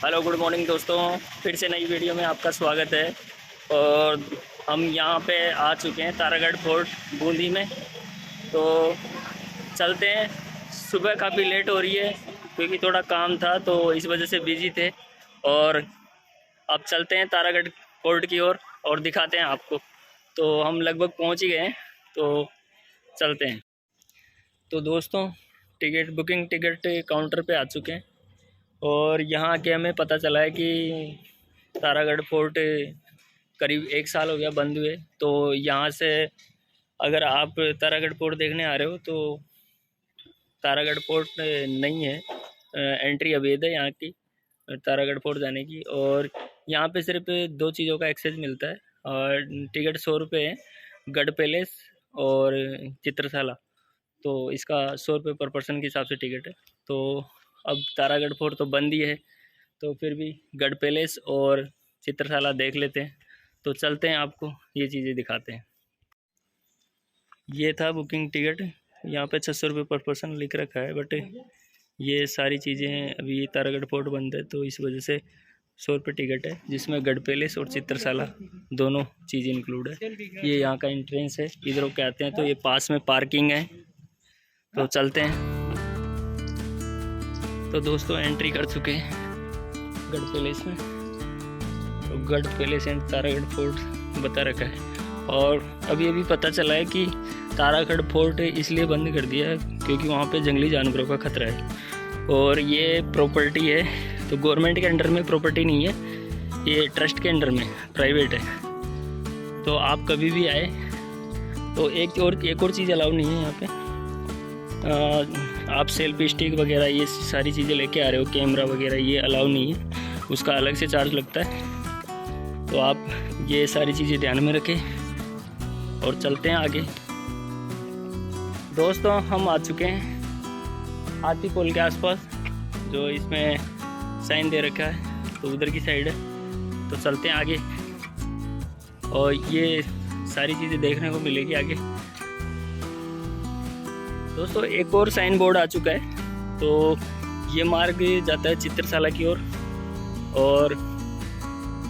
Hello good morning दोस्तों, फिर से नई वीडियो में आपका स्वागत है। और हम यहाँ पे आ चुके हैं तारागढ़ फोर्ट बूंदी में। तो चलते हैं। सुबह काफ़ी लेट हो रही है क्योंकि थोड़ा काम था तो इस वजह से बिजी थे। और अब चलते हैं तारागढ़ फोर्ट की ओर और दिखाते हैं आपको। तो हम लगभग पहुँच ही गए हैं, तो चलते हैं। तो दोस्तों टिकट काउंटर पे आ चुके हैं और यहाँ आके हमें पता चला है कि तारागढ़ फोर्ट करीब 1 साल हो गया बंद हुए। तो यहाँ से अगर आप तारागढ़ फोर्ट देखने आ रहे हो तो तारागढ़ फोर्ट नहीं है, एंट्री अवैध है यहाँ की तारागढ़ फोर्ट जाने की। और यहाँ पे सिर्फ 2 चीज़ों का एक्सेस मिलता है और टिकट 100 रुपये है, गढ़ पैलेस और चित्रशाला। तो इसका 100 रुपये पर पर्सन के हिसाब से टिकट है। तो अब तारागढ़ फोर्ट तो बंद ही है, तो फिर भी गढ़ पैलेस और चित्रशाला देख लेते हैं। तो चलते हैं, आपको ये चीज़ें दिखाते हैं। ये था बुकिंग टिकट, यहाँ पे 600 रुपये पर पर्सन लिख रखा है, बट ये सारी चीज़ें अभी तारागढ़ फोर्ट बंद है तो इस वजह से 100 रुपये टिकट है, जिसमें गढ़ पैलेस और चित्रशाला दोनों चीज़ें इंक्लूड है। ये यहाँ का एंट्रेंस है, इधर होके आते हैं तो ये पास में पार्किंग है। तो चलते हैं। तो दोस्तों एंट्री कर चुके हैं गढ़ पैलेस में। तो गढ़ पैलेस एंड तारागढ़ फोर्ट बता रखा है। और अभी पता चला है कि तारागढ़ फोर्ट इसलिए बंद कर दिया है क्योंकि वहाँ पे जंगली जानवरों का खतरा है और ये प्रॉपर्टी है, तो गवर्नमेंट के अंडर में प्रॉपर्टी नहीं है, ये ट्रस्ट के अंडर में प्राइवेट है। तो आप कभी भी आए तो एक और चीज़ अलाउ नहीं है यहाँ पे। आप सेल्फी स्टिक वगैरह ये सारी चीज़ें लेके आ रहे हो, कैमरा वगैरह ये अलाउ नहीं है, उसका अलग से चार्ज लगता है। तो आप ये सारी चीज़ें ध्यान में रखें और चलते हैं आगे। दोस्तों हम आ चुके हैं हाथी पोल के आसपास, जो इसमें साइन दे रखा है, तो उधर की साइड है। तो चलते हैं आगे और ये सारी चीज़ें देखने को मिलेगी आगे। दोस्तों एक और साइन बोर्ड आ चुका है, तो ये मार्ग जाता है चित्रशाला की ओर और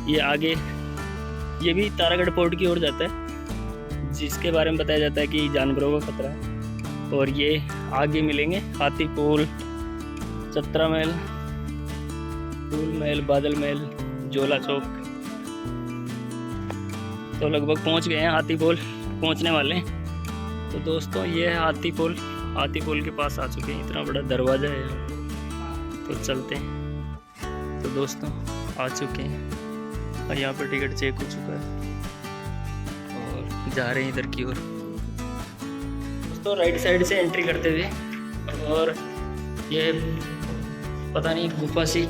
ये आगे ये भी तारागढ़ फोर्ट की ओर जाता है, जिसके बारे में बताया जाता है कि जानवरों का खतरा है। और ये आगे मिलेंगे हाथी पोल, चतरा महल, फूल महल, बादल महल, जोला चौक। तो लगभग पहुंच गए हैं, हाथी पोल पहुंचने वाले हैं। तो दोस्तों ये है हाथी पोल के पास आ चुके हैं, इतना बड़ा दरवाज़ा है यहाँ। तो चलते हैं। तो दोस्तों आ चुके हैं और यहाँ पर टिकट चेक हो चुका है और जा रहे हैं इधर की ओर। दोस्तों राइट साइड से एंट्री करते हुए और ये पता नहीं गुफा सी,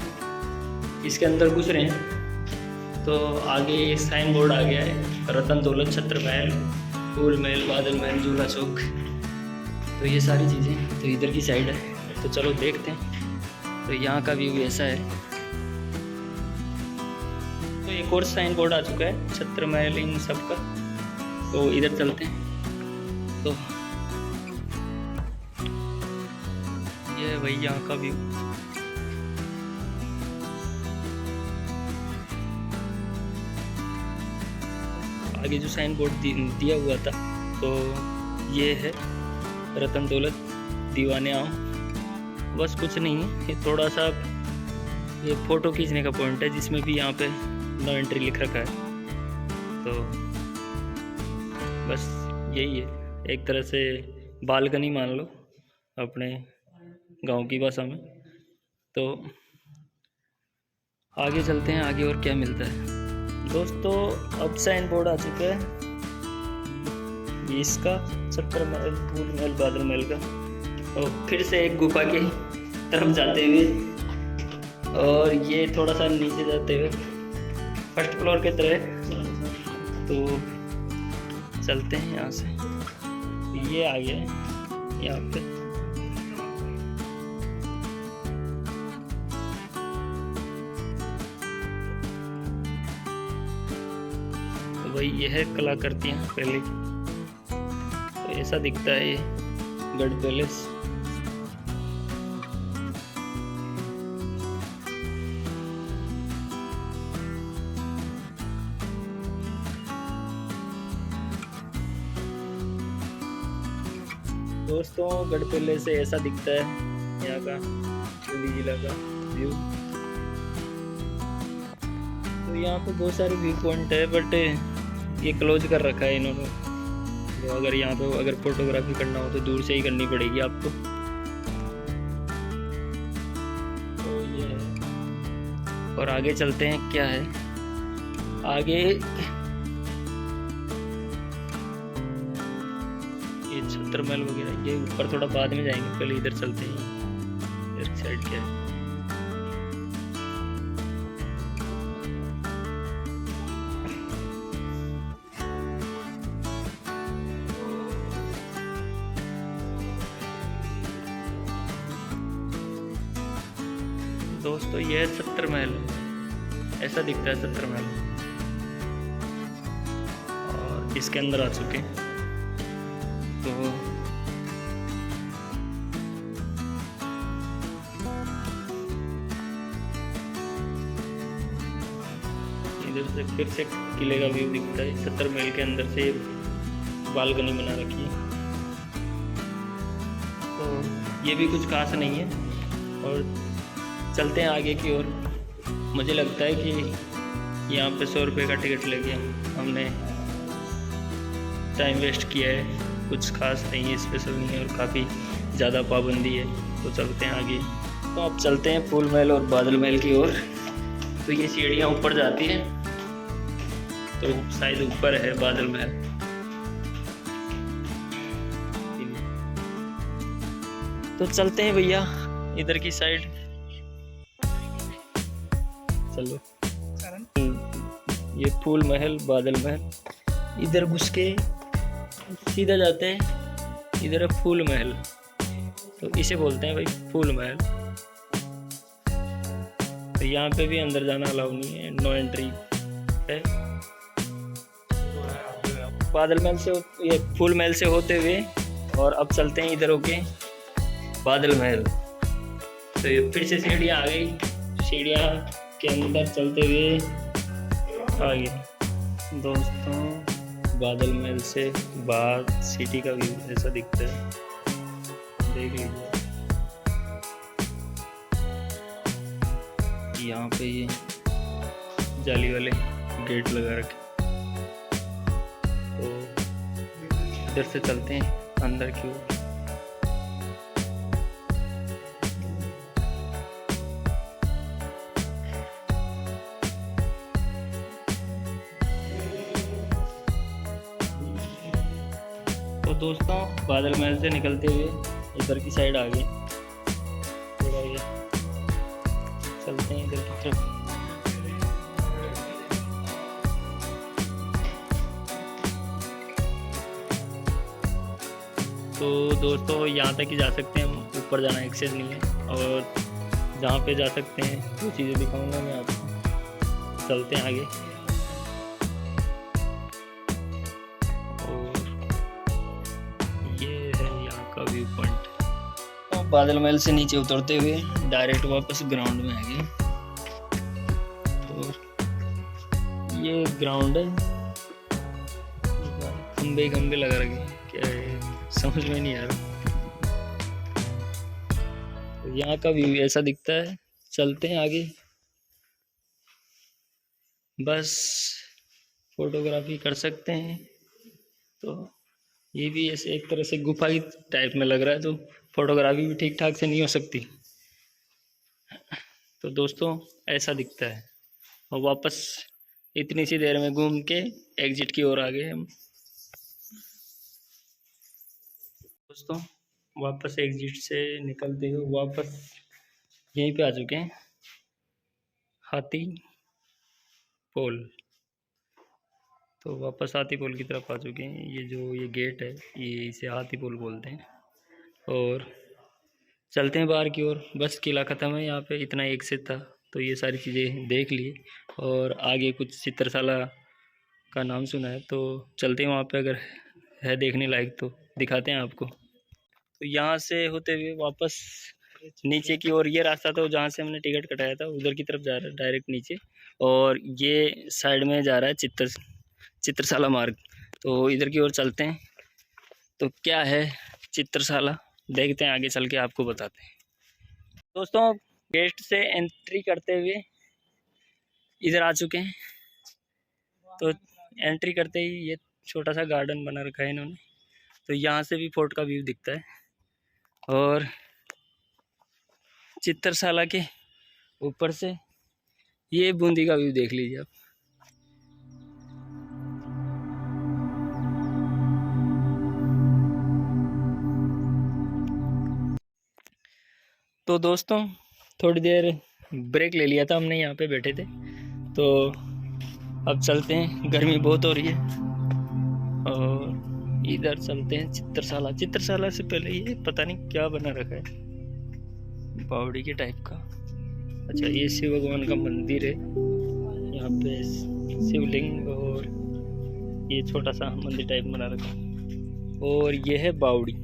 इसके अंदर घुस रहे हैं। तो आगे साइन बोर्ड आ गया है, रतन दौलत छत्र महल, फूल महल, बादल महल, झूला चौक। तो ये सारी चीज़ें तो इधर की साइड है, तो चलो देखते हैं। तो यहाँ का व्यू ऐसा है। तो एक और साइन बोर्ड आ चुका है छत्र महल इन सब का, तो इधर चलते हैं। तो ये है भाई यहाँ का व्यू। आगे जो साइन बोर्ड दिया हुआ था तो ये है रतन दौलत दीवाने आम। बस कुछ नहीं है, ये थोड़ा सा ये फ़ोटो खींचने का पॉइंट है, जिसमें भी यहाँ पे नो एंट्री लिख रखा है। तो बस यही है, एक तरह से बालकनी मान लो अपने गांव की भाषा में। तो आगे चलते हैं, आगे और क्या मिलता है। दोस्तों अब साइन बोर्ड आ चुका है इसका, छत्र महल, फूल महल, बादल महल का। और फिर से एक गुफा की तरफ जाते हुए और ये थोड़ा सा नीचे जाते हुए फर्स्ट फ्लोर की तरह। तो चलते हैं यहाँ से, ये आ गया है यहाँ पे। तो भाई ये है कलाकृतियाँ पहले की। तो ऐसा दिखता है ये गढ़ पैलेस। दोस्तों गढ़पेले से ऐसा दिखता है यहाँ का बूंदी जिला का व्यू। तो यहाँ पे बहुत सारे व्यू पॉइंट है, बट ये क्लोज कर रखा है इन्होंने। तो अगर यहाँ पे अगर फोटोग्राफी करना हो तो दूर से ही करनी पड़ेगी आपको। तो ये है, और आगे चलते हैं। क्या है आगे, ये छत्र महल वगैरह, ये ऊपर थोड़ा बाद में जाएंगे, पहले इधर चलते हैं। इधर साइड क्या है, दोस्तों ये है छत्र महल, ऐसा दिखता है छत्र महल। और इसके अंदर आ चुके हैं। तो इधर से फिर से किले का व्यू दिखता है। छत्र महल के अंदर से बालकनी बना रखी है। तो ये भी कुछ खास नहीं है। और चलते हैं आगे की ओर। मुझे लगता है कि यहाँ पे 100 रुपये का टिकट लेके हमने टाइम वेस्ट किया है। कुछ खास नहीं है, स्पेशल नहीं है, और काफ़ी ज़्यादा पाबंदी है। तो चलते हैं आगे। तो अब चलते हैं फूल महल और बादल महल की ओर। तो ये सीढ़ियाँ ऊपर जाती हैं, तो शायद ऊपर है बादल महल। तो चलते हैं भैया इधर की साइड। चलो, ये फूल महल बादल महल, इधर घुस के सीधा जाते हैं। इधर है फूल महल, तो इसे बोलते हैं भाई फूल महल। तो यहाँ पे भी अंदर जाना अलाउ नहीं है, नो एंट्री है। बादल महल से ये फूल महल से होते हुए, और अब चलते हैं इधर होके बादल महल। तो ये फिर से सीढ़ियाँ आ गई। सीढ़ियाँ के अंदर चलते हुए आगे। दोस्तों बादल महल से बाहर सिटी का व्यू ऐसा दिखता है, देख लीजिए। यहाँ पे ये जाली वाले गेट लगा रखे। तो इधर से चलते हैं अंदर की ओर। तो दोस्तों बादल महल से निकलते हुए इधर की साइड आ गए। थोड़ा ये चलते हैं इधर की तरफ। तो दोस्तों यहाँ तक ही जा सकते हैं हम, ऊपर जाना एक्सेस नहीं है। और जहाँ पे जा सकते हैं वो चीज़ें दिखाऊंगा मैं आपको। चलते हैं आगे। View point. तो बादल महल से नीचे उतरते हुए डायरेक्ट वापस ग्राउंड में आ गए। तो ये ग्राउंड है, खंबे खंबे लगा रखे, क्या है समझ में नहीं आ रहा। तो यहाँ का व्यू ऐसा दिखता है। चलते हैं आगे, बस फोटोग्राफी कर सकते हैं। तो ये भी ऐसे एक तरह से गुफा की टाइप में लग रहा है, तो फोटोग्राफी भी ठीक ठाक से नहीं हो सकती। तो दोस्तों ऐसा दिखता है। और वापस इतनी सी देर में घूम के एग्जिट की ओर आ गए हम। दोस्तों वापस एग्जिट से निकलते हुए वापस यहीं पे आ चुके हैं, हाथी पोल। तो वापस हाथी पोल की तरफ आ चुके हैं। ये जो ये गेट है, ये इसे हाथी पोल बोलते हैं। और चलते हैं बाहर की ओर। बस किला ख़त्म है, यहाँ पे इतना एक से था। तो ये सारी चीज़ें देख लिए, और आगे कुछ चित्रशाला का नाम सुना है, तो चलते हैं वहाँ पे। अगर है देखने लायक तो दिखाते हैं आपको। तो यहाँ से होते हुए वापस नीचे की ओर, ये रास्ता था जहाँ से हमने टिकट कटाया था, उधर की तरफ जा रहा है डायरेक्ट नीचे। और ये साइड में जा रहा है चित्रशाला मार्ग। तो इधर की ओर चलते हैं। तो क्या है चित्रशाला। देखते हैं आगे चल के आपको बताते हैं। दोस्तों गेट से एंट्री करते हुए इधर आ चुके हैं। तो एंट्री करते ही ये छोटा सा गार्डन बना रखा है इन्होंने। तो यहाँ से भी फोर्ट का व्यू दिखता है और चित्रशाला के ऊपर से ये बूंदी का व्यू देख लीजिए आप। तो दोस्तों थोड़ी देर ब्रेक ले लिया था हमने, यहाँ पे बैठे थे। तो अब चलते हैं, गर्मी बहुत हो रही है और इधर चलते हैं चित्रशाला। चित्रशाला से पहले ये पता नहीं क्या बना रखा है, बावड़ी के टाइप का। अच्छा ये शिव भगवान का मंदिर है, यहाँ पे शिवलिंग और ये छोटा सा मंदिर टाइप बना रखा है। और ये है बावड़ी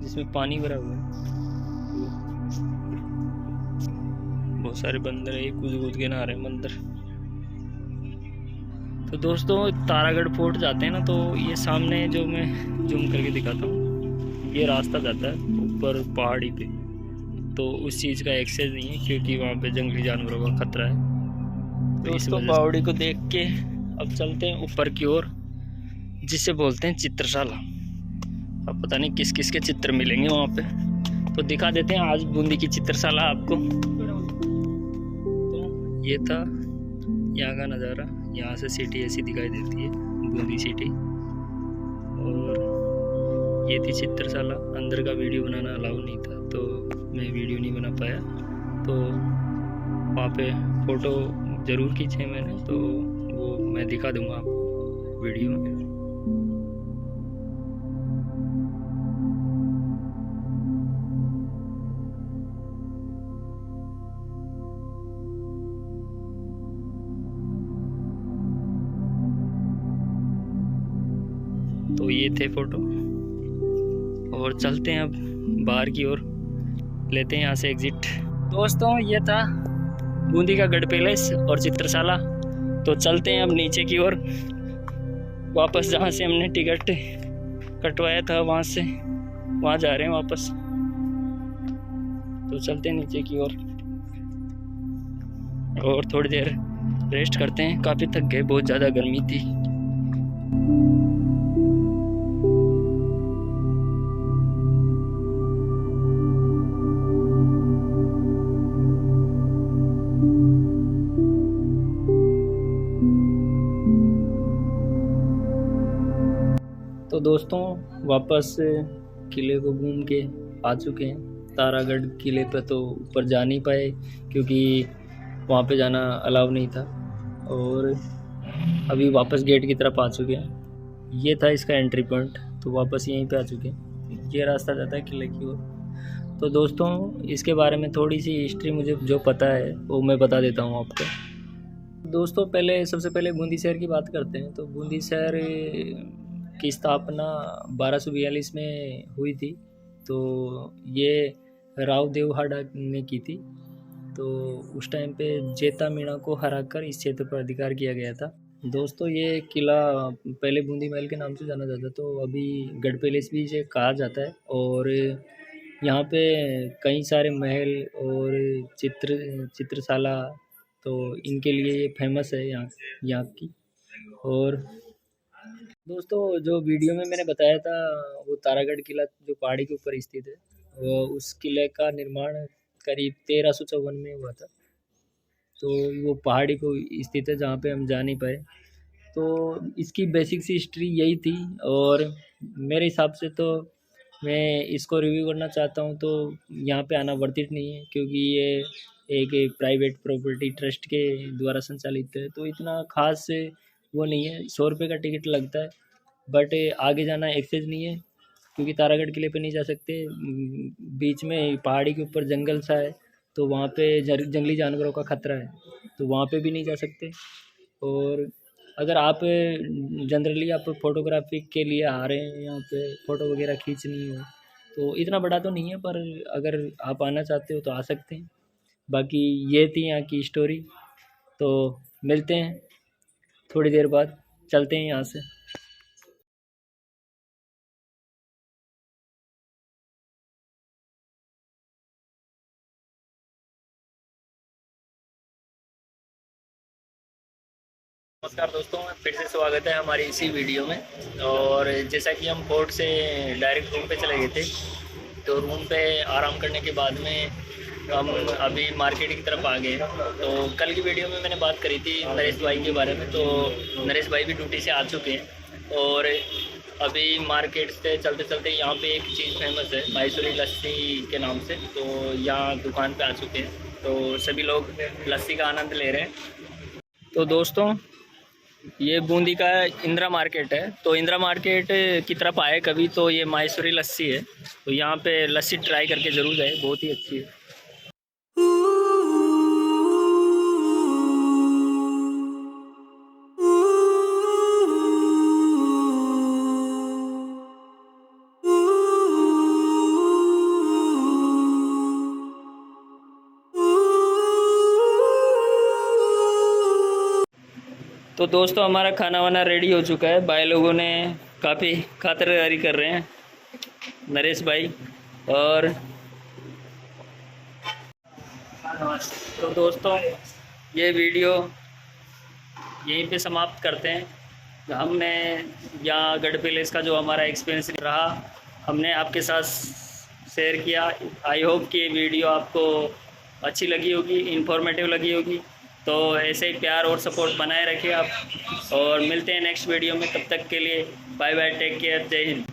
जिसमें पानी भरा हुआ है। बहुत सारे बंदर है, कूद कूद के नहा रहे हैं बंदर। तो दोस्तों तारागढ़ फोर्ट जाते हैं ना, तो ये सामने जो मैं जूम करके दिखाता हूँ, ये रास्ता जाता है ऊपर पहाड़ी पे। तो उस चीज़ का एक्सेस नहीं है क्योंकि वहाँ पे जंगली जानवरों का खतरा है। तो दोस्तों बावड़ी को देख के अब चलते हैं ऊपर की ओर, जिसे बोलते हैं चित्रशाला। अब पता नहीं किस किस के चित्र मिलेंगे वहाँ पे, तो दिखा देते हैं आज बूंदी की चित्रशाला आपको। तो ये था यहाँ का नज़ारा, यहाँ से सिटी ऐसी दिखाई देती है, बूंदी सिटी। और ये थी चित्रशाला। अंदर का वीडियो बनाना अलाउ नहीं था तो मैं वीडियो नहीं बना पाया। तो वहाँ पे फ़ोटो ज़रूर खींचे मैंने, तो वो मैं दिखा दूँगा आपको वीडियो में। तो ये थे फ़ोटो और चलते हैं अब बाहर की ओर, लेते हैं यहाँ से एग्जिट। दोस्तों ये था बूंदी का गढ़ पैलेस और चित्रशाला। तो चलते हैं अब नीचे की ओर, वापस जहाँ से हमने टिकट कटवाया था वहाँ से वहाँ जा रहे हैं वापस। तो चलते हैं नीचे की ओर और थोड़ी देर रेस्ट करते हैं। काफ़ी थक गए, बहुत ज़्यादा गर्मी थी। तो दोस्तों वापस किले को घूम के आ चुके हैं। तारागढ़ किले पर तो ऊपर जा नहीं पाए क्योंकि वहाँ पे जाना अलाउ नहीं था, और अभी वापस गेट की तरफ आ चुके हैं। ये था इसका एंट्री पॉइंट, तो वापस यहीं पे आ चुके हैं। ये रास्ता जाता है किले की ओर। तो दोस्तों इसके बारे में थोड़ी सी हिस्ट्री मुझे जो पता है वो मैं बता देता हूँ आपको। दोस्तों सबसे पहले बूंदी शहर की बात करते हैं। तो बूंदी शहर की स्थापना 1242 में हुई थी। तो ये राव देवहाड़ा ने की थी। तो उस टाइम पे जेता मीणा को हराकर इस क्षेत्र पर अधिकार किया गया था। दोस्तों ये किला पहले बूंदी महल के नाम से जाना जाता, तो अभी गढ़ पैलेस भी इसे कहा जाता है। और यहाँ पे कई सारे महल और चित्रशाला, तो इनके लिए ये फेमस है यहाँ की। और दोस्तों जो वीडियो में मैंने बताया था वो तारागढ़ किला जो पहाड़ी के ऊपर स्थित है, वो उस किले का निर्माण करीब 1354 में हुआ था। तो वो पहाड़ी को स्थित है जहाँ पे हम जा नहीं पाए। तो इसकी बेसिक सी हिस्ट्री यही थी, और मेरे हिसाब से तो मैं इसको रिव्यू करना चाहता हूँ। तो यहाँ पे आना वर्थ इट नहीं है क्योंकि ये एक प्राइवेट प्रॉपर्टी ट्रस्ट के द्वारा संचालित है। तो इतना खास वो नहीं है, 100 रुपये का टिकट लगता है, बट आगे जाना एक्सेस नहीं है क्योंकि तारागढ़ किले पे नहीं जा सकते। बीच में पहाड़ी के ऊपर जंगल सा है, तो वहाँ पे जंगली जानवरों का खतरा है, तो वहाँ पे भी नहीं जा सकते। और अगर आप जनरली आप फोटोग्राफी के लिए आ रहे हैं, यहाँ पे फ़ोटो वगैरह खींचनी हो, तो इतना बड़ा तो नहीं है, पर अगर आप आना चाहते हो तो आ सकते हैं। बाकी ये थी यहाँ की स्टोरी। तो मिलते हैं थोड़ी देर बाद, चलते हैं यहाँ से। नमस्कार दोस्तों, फिर से स्वागत है हमारी इसी वीडियो में। और जैसा कि हम पोर्ट से डायरेक्ट रूम पे चले गए थे, तो रूम पे आराम करने के बाद में हम अभी मार्केट की तरफ आ गए। तो कल की वीडियो में मैंने बात करी थी नरेश भाई के बारे में, तो नरेश भाई भी ड्यूटी से आ चुके हैं और अभी मार्केट से चलते चलते यहाँ पे एक चीज़ फेमस है माहेश्वरी लस्सी के नाम से, तो यहाँ दुकान पे आ चुके हैं। तो सभी लोग लस्सी का आनंद ले रहे हैं। तो दोस्तों, ये बूंदी का इंदिरा मार्केट है, तो इंदिरा मार्केट की तरफ आए कभी तो ये माहेश्वरी लस्सी है, तो यहाँ पे लस्सी ट्राई करके ज़रूर जाए, बहुत ही अच्छी है। तो दोस्तों, हमारा खाना वाना रेडी हो चुका है। भाई लोगों ने काफ़ी खातिरदारी कर रहे हैं, नरेश भाई और तो दोस्तों, ये वीडियो यहीं पे समाप्त करते हैं। हमने यहाँ गढ़ पैलेस का जो हमारा एक्सपीरियंस रहा, हमने आपके साथ शेयर किया। आई होप कि ये वीडियो आपको अच्छी लगी होगी, इन्फॉर्मेटिव लगी होगी। तो ऐसे ही प्यार और सपोर्ट बनाए रखिए आप, और मिलते हैं नेक्स्ट वीडियो में। तब तक के लिए बाय बाय, टेक केयर, जय हिंद।